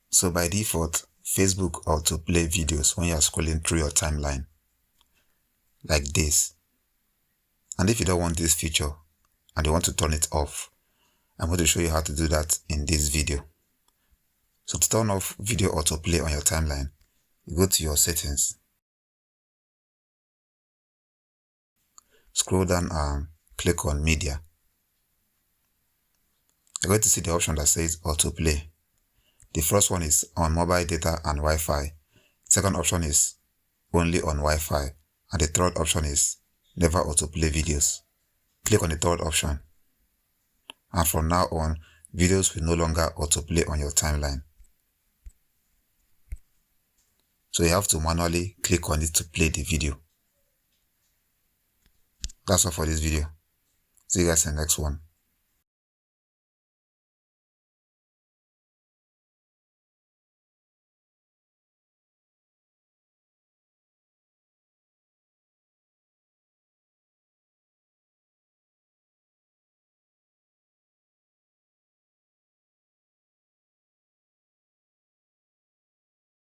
So by default, Facebook autoplay videos when you are scrolling through your timeline, like this. And if you don't want this feature and you want to turn it off, I'm going to show you how to do that in this video. So to turn off video autoplay on your timeline, you go to your settings, scroll down and click on media. You're going to see the option that says autoplay. The first one is on mobile data and Wi-Fi. Second option is only on Wi-Fi. And the third option is never autoplay videos. Click on the third option. And from now on, videos will no longer autoplay on your timeline. So you have to manually click on it to play the video. That's all for this video. See you guys in the next one.